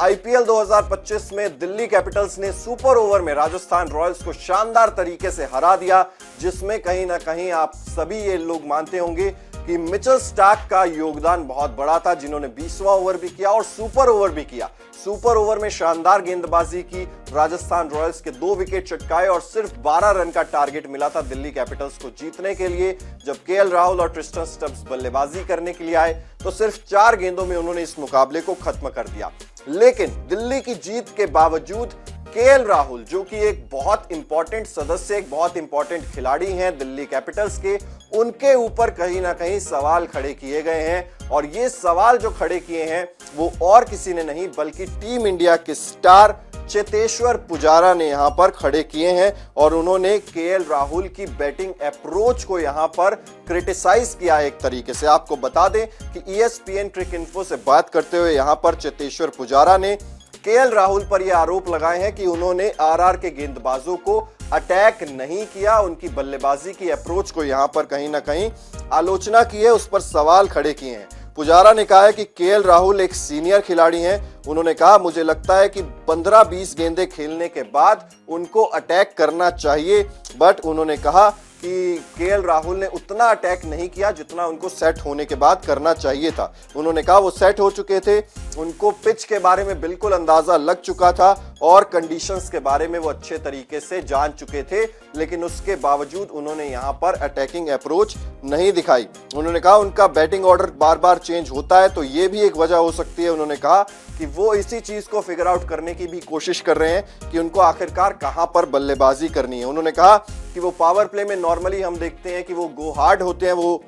IPL 2025 में Delhi Capitals ने super over में राजस्थान रॉयल्स को शानदार तरीके से हरा दिया, जिसमें कहीं ना कहीं आप सभी ये लोग मानते होंगे कि मिचेल स्टार्क का योगदान बहुत बड़ा था, जिन्होंने 20वां ओवर भी किया और सुपर ओवर भी किया। सुपर ओवर में शानदार गेंदबाजी की, राजस्थान रॉयल्स के 2 विकेट चटकाए और सिर्फ 12 रन का टारगेट मिला था दिल्ली कैपिटल्स को जीतने के लिए। जब केएल राहुल और ट्रिस्टन स्टब्स बल्लेबाजी करने के लिए आए तो सिर्फ 4 गेंदों में उन्होंने इस मुकाबले को खत्म कर दिया। लेकिन दिल्ली की जीत के बावजूद केएल राहुल, जो कि एक बहुत इंपॉर्टेंट सदस्य, एक बहुत इंपॉर्टेंट खिलाड़ी हैं दिल्ली कैपिटल्स के, उनके ऊपर कहीं ना कहीं सवाल खड़े किए गए हैं। और ये सवाल जो खड़े किए हैं वो और किसी ने नहीं बल्कि टीम इंडिया के स्टार चेतेश्वर पुजारा ने यहां पर खड़े किए हैं। और उन्होंने केएल राहुल की बैटिंग अप्रोच को यहां पर क्रिटिसाइज किया एक तरीके से। आपको बता दें कि ESPN क्रिकइन्फो से बात करते हुए यहां पर चेतेश्वर पुजारा ने केएल राहुल पर यह आरोप लगाए हैं कि उन्होंने आरआर के गेंदबाजों को अटैक नहीं किया, उनकी बल्लेबाजी की अप्रोच को यहां पर कहीं ना कहीं आलोचना की है, उस पर सवाल खड़े किए हैं। पुजारा ने कहा है कि केएल राहुल एक सीनियर खिलाड़ी हैं। उन्होंने कहा, मुझे लगता है कि 15-20 गेंदें खेलने के बाद उनको अटैक करना चाहिए, बट उन्होंने कहा कि केएल राहुल ने उतना अटैक नहीं किया जितना उनको सेट होने के बाद करना चाहिए था। उन्होंने कहा वो सेट हो चुके थे, उनको पिच के बारे में बिल्कुल अंदाजा लग चुका था और कंडीशंस के बारे में वो अच्छे तरीके से जान चुके थे, लेकिन उसके बावजूद उन्होंने यहां पर अटैकिंग अप्रोच नहीं दिखाई। उन्होंने कहा उनका बैटिंग ऑर्डर बार बार चेंज होता है तो ये भी एक वजह हो सकती है। उन्होंने कहा कि वो इसी चीज को फिगर आउट करने की भी कोशिश कर रहे हैं कि उनको आखिरकार कहां पर बल्लेबाजी करनी है। उन्होंने कहा कि वो पावर प्ले में नॉर्मली हम देखते हैं कि वो गो हार्ड होते हैं, वो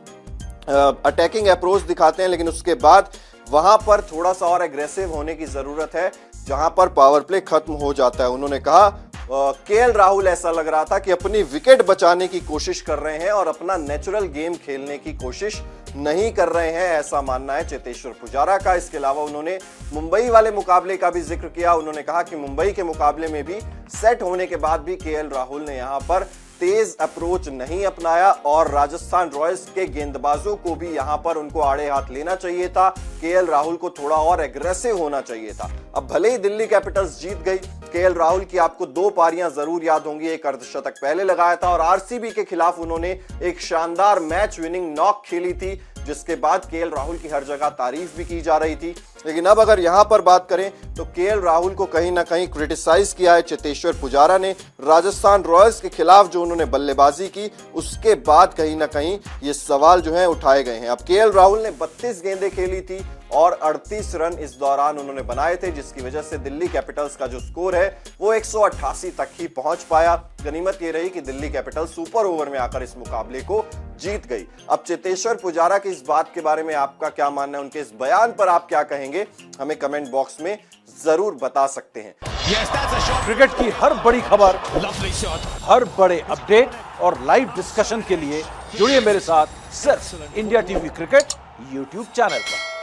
अटैकिंग अप्रोच दिखाते हैं, लेकिन उसके बाद वहां पर थोड़ा सा और एग्रेसिव होने की जरूरत है जहां पर पावर प्ले खत्म हो जाता है। उन्होंने कहा केएल राहुल ऐसा लग रहा था कि अपनी विकेट बचाने की कोशिश कर रहे हैं और अपना नेचुरल गेम खेलने की कोशिश नहीं कर रहे हैं, ऐसा मानना है चेतेश्वर पुजारा का। इसके अलावा उन्होंने मुंबई वाले मुकाबले का भी जिक्र किया। उन्होंने कहा कि मुंबई के मुकाबले में भी सेट होने के बाद भी केएल राहुल ने यहां पर तेज अप्रोच नहीं अपनाया और राजस्थान रॉयल्स के गेंदबाजों को भी यहां पर उनको आड़े हाथ लेना चाहिए था। केएल राहुल को थोड़ा और एग्रेसिव होना चाहिए था। अब भले ही दिल्ली कैपिटल्स जीत गई, केएल राहुल की आपको 2 पारियां जरूर याद होंगी। एक अर्धशतक पहले लगाया था और आरसीबी के खिलाफ उन्होंने एक शानदार मैच विनिंग नॉक खेली थी, जिसके बाद केएल राहुल की हर जगह तारीफ भी की जा रही थी। लेकिन अब अगर यहां पर बात करें तो केएल राहुल को कहीं ना कहीं क्रिटिसाइज किया है चेतेश्वर पुजारा ने। राजस्थान रॉयल्स के खिलाफ जो उन्होंने बल्लेबाजी की उसके बाद कहीं ना कहीं ये सवाल जो है उठाए गए हैं। अब केएल राहुल ने 32 गेंदें खेली थी और 38 रन इस दौरान उन्होंने बनाए थे, जिसकी वजह से दिल्ली कैपिटल्स का जो स्कोर है वो 188 तक ही पहुंच पाया। गनीमत ये रही कि दिल्ली कैपिटल्स सुपर ओवर में आकर इस मुकाबले को जीत गई। अब चेतेश्वर पुजारा की इस बात के बारे में आपका क्या मानना है, उनके इस बयान पर आप क्या कहेंगे, हमें कमेंट बॉक्स में जरूर बता सकते हैं। क्रिकेट की हर बड़ी खबर, हर बड़े अपडेट और लाइव डिस्कशन के लिए जुड़िए मेरे साथ सिर्फ India TV cricket YouTube channel पर।